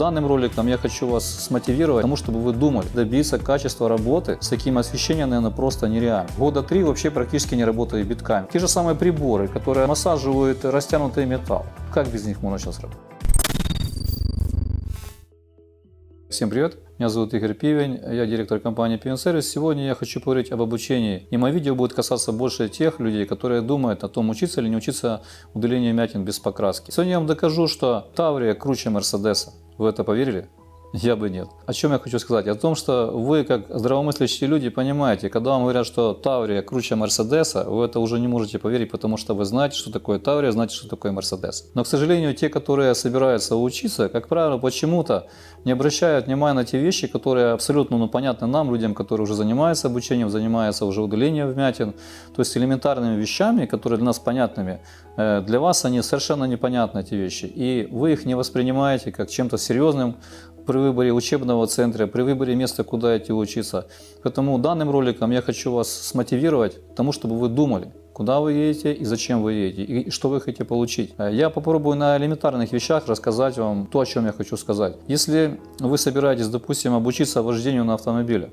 Данным роликом я хочу вас смотивировать, тому, чтобы вы думали. Добиться качества работы с таким освещением, наверное, просто нереально. Года 3 вообще практически не работает битками. Те же самые приборы, которые массаживают растянутый металл. Как без них можно сейчас работать? Всем привет, меня зовут Игорь Пивень, я директор компании Pivень Service. Сегодня я хочу поговорить об обучении, и мое видео будет касаться больше тех людей, которые думают о том, учиться или не учиться удалению вмятин без покраски. Сегодня я вам докажу, что Таврия круче Мерседеса. Вы это поверили? Я бы нет. О чем я хочу сказать? О том, что вы, как здравомыслящие люди, понимаете, когда вам говорят, что Таврия круче Мерседеса, вы это уже не можете поверить, потому что вы знаете, что такое Таврия, знаете, что такое Мерседес. Но, к сожалению, те, которые собираются учиться, как правило, почему-то не обращают внимания на те вещи, которые абсолютно понятны нам, людям, которые уже занимаются обучением, занимаются уже удалением вмятин, то есть элементарными вещами, которые для нас понятными. Для вас они совершенно непонятны, эти вещи, и вы их не воспринимаете как чем-то серьезным при выборе учебного центра, при выборе места, куда идти учиться. Поэтому данным роликом я хочу вас смотивировать к тому, чтобы вы думали, куда вы едете и зачем вы едете, и что вы хотите получить. Я попробую на элементарных вещах рассказать вам то, о чем я хочу сказать. Если вы собираетесь, допустим, обучиться вождению на автомобиле,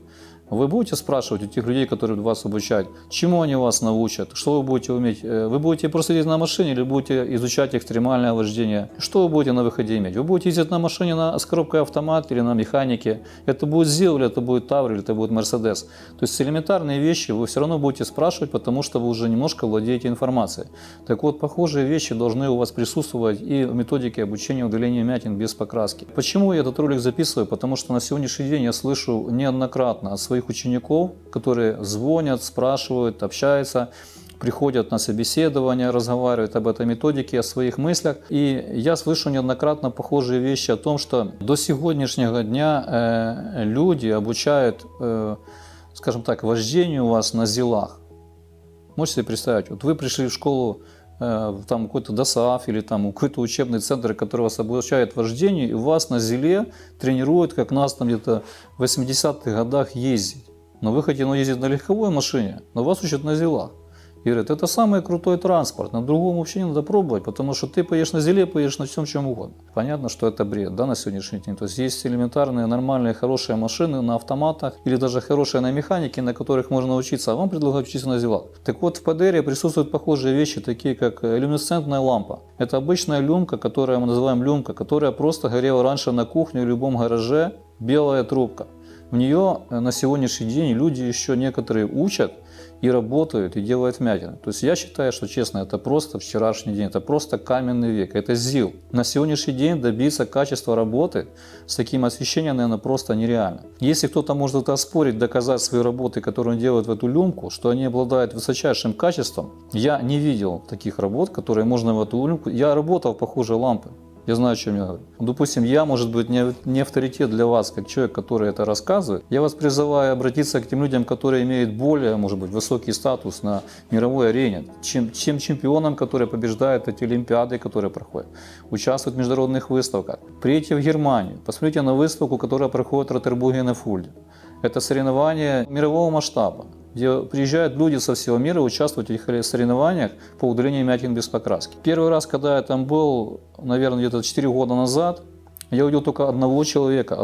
вы будете спрашивать у тех людей, которые вас обучают, чему они вас научат, что вы будете уметь. Вы будете просто ездить на машине или будете изучать экстремальное вождение? Что вы будете на выходе иметь? Вы будете ездить на машине с коробкой автомат или на механике? Это будет ЗИЛ, или это будет Таврия, или это будет Мерседес. То есть элементарные вещи вы все равно будете спрашивать, потому что вы уже немножко владеете информацией. Так вот, похожие вещи должны у вас присутствовать и в методике обучения удалению вмятин без покраски. Почему я этот ролик записываю? Потому что на сегодняшний день я слышу неоднократно от своих учеников, которые звонят, спрашивают, общаются, приходят на собеседование, разговаривают об этой методике, о своих мыслях. И я слышу неоднократно похожие вещи о том, что до сегодняшнего дня люди обучают, скажем так, вождению у вас на ЗИЛах. Можете себе представить, вот вы пришли в школу, там какой-то ДОСААФ или там какой-то учебный центр, который вас обучает вождению, и вас на ЗИЛе тренируют, как нас там где-то в 80-х годах ездить. Но вы хотите ездить на легковой машине, но вас учат на ЗИЛах. И говорят, это самый крутой транспорт, на другом вообще не надо пробовать, потому что ты поедешь на ЗИЛе, поедешь на всем чем угодно. Понятно, что это бред, да, на сегодняшний день. То есть есть элементарные, нормальные, хорошие машины на автоматах или даже хорошие на механике, на которых можно учиться, а вам предлагают учиться на ЗИЛах. Так вот, в ПДРе присутствуют похожие вещи, такие как люминесцентная лампа. Это обычная люмка, которую мы называем люмка, которая просто горела раньше на кухне в любом гараже, белая трубка. В нее на сегодняшний день люди еще некоторые учат и работают, и делают вмятины. То есть я считаю, что честно, это просто вчерашний день, это просто каменный век, это ЗИЛ. На сегодняшний день добиться качества работы с таким освещением, наверное, просто нереально. Если кто-то может это оспорить, доказать свои работы, которые он делает в эту люмку, что они обладают высочайшим качеством, я не видел таких работ, которые можно в эту люмку. Я работал в похожей лампе. Я знаю, о чем я говорю. Допустим, я, может быть, не авторитет для вас, как человек, который это рассказывает. Я вас призываю обратиться к тем людям, которые имеют более, может быть, высокий статус на мировой арене, чем чемпионам, которые побеждают эти олимпиады, которые проходят, участвуют в международных выставках. Приедьте в Германию, посмотрите на выставку, которая проходит в Ротербурге на Фульде. Это соревнования мирового масштаба, где приезжают люди со всего мира участвовать в этих соревнованиях по удалению вмятин без покраски. Первый раз, когда я там был, наверное, где-то 4 года назад, я увидел только одного человека,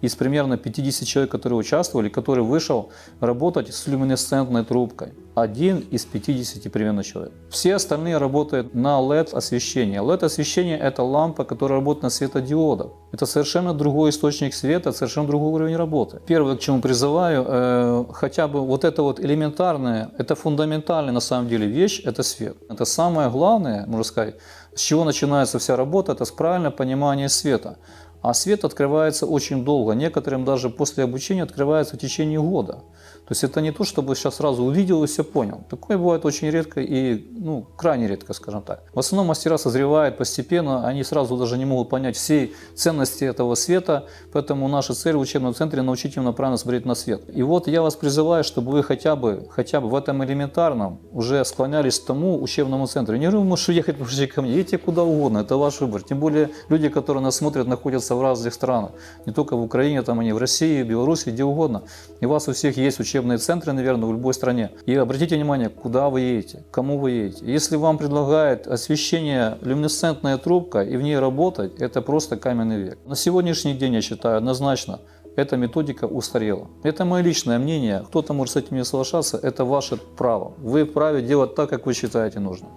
из примерно 50 человек, которые участвовали, который вышел работать с люминесцентной трубкой. Один из 50 примерно человек. Все остальные работают на LED-освещение. LED-освещение – это лампа, которая работает на светодиодах. Это совершенно другой источник света, совершенно другой уровень работы. Первое, к чему призываю, хотя бы вот это вот элементарное, это фундаментальная на самом деле вещь – это свет. Это самое главное, можно сказать, с чего начинается вся работа, это с правильного понимания света. А свет открывается очень долго, некоторым даже после обучения открывается в течение года. То есть это не то, чтобы сейчас сразу увидел и все понял. Такое бывает очень редко и крайне редко, скажем так. В основном мастера созревают постепенно, они сразу даже не могут понять всей ценности этого света, поэтому наша цель в учебном центре научить им правильно смотреть на свет. И вот я вас призываю, чтобы вы хотя бы в этом элементарном уже склонялись к тому учебному центру. Не говорю, можешь ехать ко мне, едьте куда угодно, это ваш выбор. Тем более люди, которые нас смотрят, находятся в разных странах. Не только в Украине, там они в России, в Беларуси, где угодно. И у вас у всех есть учебный учебные центры, наверное, в любой стране. И обратите внимание, куда вы едете, к кому вы едете. Если вам предлагают освещение люминесцентная трубка и в ней работать, это просто каменный век. На сегодняшний день, я считаю, однозначно, эта методика устарела. Это мое личное мнение. Кто-то может с этим не соглашаться, это ваше право. Вы вправе делать так, как вы считаете нужным.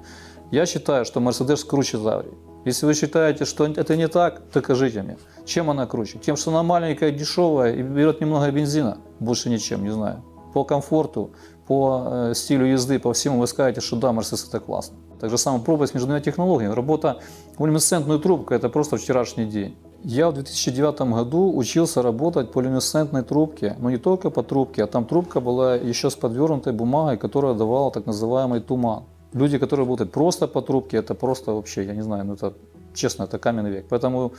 Я считаю, что Mercedes круче Таврии. Если вы считаете, что это не так, докажите мне. Чем она круче? Тем, что она маленькая, дешевая и берет немного бензина? Больше ничем, не знаю. По комфорту, по стилю езды, по всему вы скажете, что да, Mercedes это классно. Так же самое пропасть между двумя технологиями. Работа в люминесцентную трубку – это просто вчерашний день. Я в 2009 году учился работать по люминесцентной трубке, но не только по трубке, а там трубка была еще с подвернутой бумагой, которая давала так называемый туман. Люди, которые работают просто по трубке, это просто вообще, я не знаю, ну это честно, это каменный век. Поэтому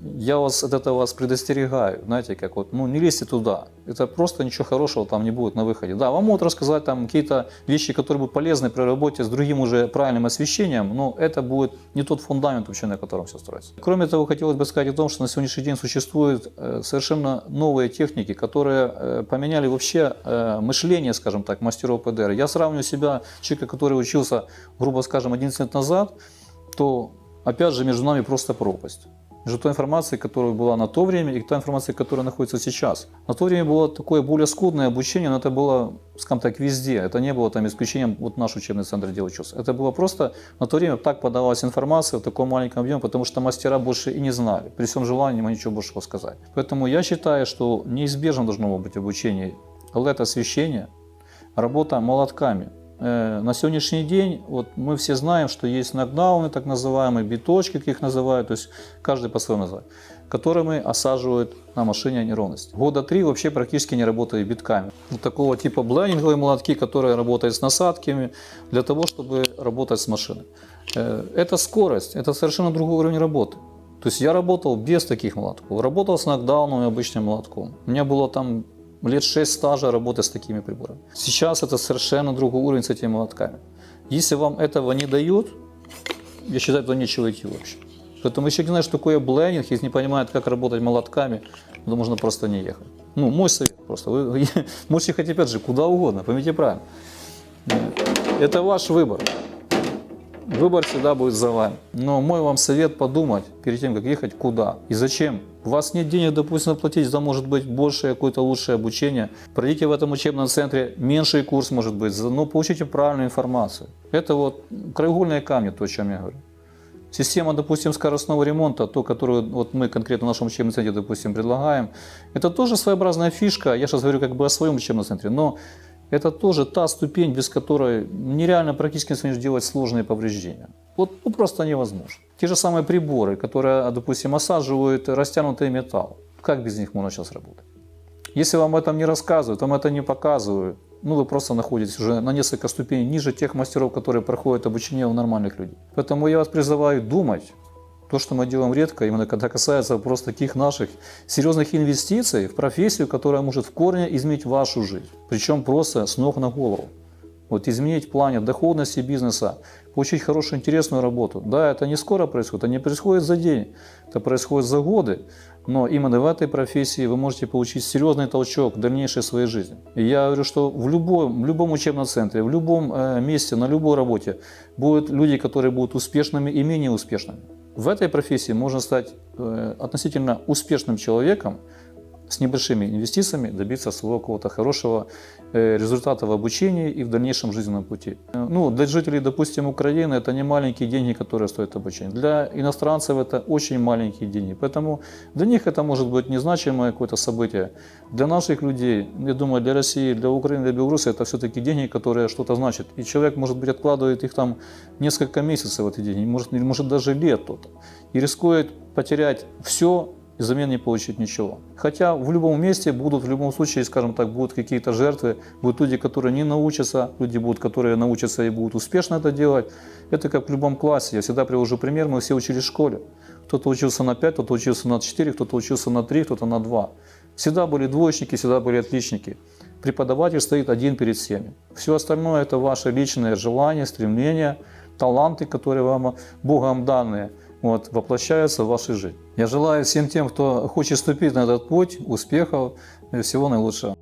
я вас от этого вас предостерегаю, знаете, как вот, ну не лезьте туда, это просто ничего хорошего там не будет на выходе. Да, вам могут рассказать там какие-то вещи, которые будут полезны при работе с другим уже правильным освещением, но это будет не тот фундамент вообще, на котором все строится. Кроме того, хотелось бы сказать о том, что на сегодняшний день существуют совершенно новые техники, которые поменяли вообще мышление, скажем так, мастеров ПДР. Я сравниваю себя, человека, который учился, грубо скажем, 11 лет назад, то опять же между нами просто пропасть. Между той информацией, которая была на то время, и той информацией, которая находится сейчас. На то время было такое более скудное обучение, но это было, скажем так, везде. Это не было там исключением, вот наш учебный центр, где учился. Это было просто, на то время так подавалась информация в таком маленьком объеме, потому что мастера больше и не знали. При всем желании мы ничего больше сказать. Поэтому я считаю, что неизбежно должно быть обучение LED-освещения, работа молотками. На сегодняшний день вот мы все знаем, что есть нокдауны, так называемые, биточки, как их называют, то есть каждый по-своему называет, которыми осаживают на машине неровности. Года 3 вообще практически не работают битками. Вот такого типа блендинговые молотки, которые работают с насадками, для того, чтобы работать с машиной. Это скорость, это совершенно другой уровень работы. То есть я работал без таких молотков, работал с нокдауном и обычным молотком. У меня было там лет 6 стажа работы с такими приборами. Сейчас это совершенно другой уровень с этими молотками. Если вам этого не дают, я считаю, то нечего идти вообще. Поэтому если не знаешь, что такое блендинг, если не понимают, как работать молотками, то можно просто не ехать. Ну, мой совет просто. Вы можете ехать опять же куда угодно, поймите правильно. Это ваш выбор. Выбор всегда будет за вами. Но мой вам совет подумать перед тем, как ехать, куда и зачем. У вас нет денег, допустим, оплатить за, может быть, большее, какое-то лучшее обучение. Пройдите в этом учебном центре меньший курс, может быть, но получите правильную информацию. Это вот краеугольные камни, то, о чем я говорю. Система, допустим, скоростного ремонта, то, которую вот мы конкретно в нашем учебном центре, допустим, предлагаем, это тоже своеобразная фишка. Я сейчас говорю как бы о своем учебном центре, но это тоже та ступень, без которой нереально практически делать сложные повреждения. Вот ну, просто невозможно. Те же самые приборы, которые, допустим, осаживают растянутый металл. Как без них можно сейчас работать? Если вам этом не рассказывают, вам это не показывают, ну вы просто находитесь уже на несколько ступеней ниже тех мастеров, которые проходят обучение у нормальных людей. Поэтому я вас призываю думать. То, что мы делаем редко, именно когда касается просто таких наших серьезных инвестиций в профессию, которая может в корне изменить вашу жизнь. Причем просто с ног на голову. Вот изменить в плане доходности бизнеса, получить хорошую, интересную работу. Да, это не скоро происходит, это не происходит за день, это происходит за годы. Но именно в этой профессии вы можете получить серьезный толчок в дальнейшей своей жизни. И я говорю, что в любом учебном центре, в любом месте, на любой работе будут люди, которые будут успешными и менее успешными. В этой профессии можно стать относительно успешным человеком, с небольшими инвестициями добиться своего какого-то хорошего результата в обучении и в дальнейшем жизненном пути. Ну, для жителей, допустим, Украины это не маленькие деньги, которые стоят обучения. Для иностранцев это очень маленькие деньги. Поэтому для них это может быть незначимое какое-то событие. Для наших людей, я думаю, для России, для Украины, для Беларуси это все-таки деньги, которые что-то значат. И человек, может быть, откладывает их там несколько месяцев, эти деньги, может даже лет кто-то. И рискует потерять все, и взамен не получить ничего. Хотя в любом месте будут, в любом случае, скажем так, будут какие-то жертвы, будут люди, которые не научатся, люди будут, которые научатся и будут успешно это делать. Это как в любом классе. Я всегда привожу пример, мы все учились в школе. Кто-то учился на 5, кто-то учился на 4, кто-то учился на 3, кто-то на 2. Всегда были двоечники, всегда были отличники. Преподаватель стоит один перед всеми. Все остальное это ваше личное желание, стремление, таланты, которые вам Богом данные. Вот, воплощаются в вашей жизни. Я желаю всем тем, кто хочет вступить на этот путь, успехов и всего наилучшего.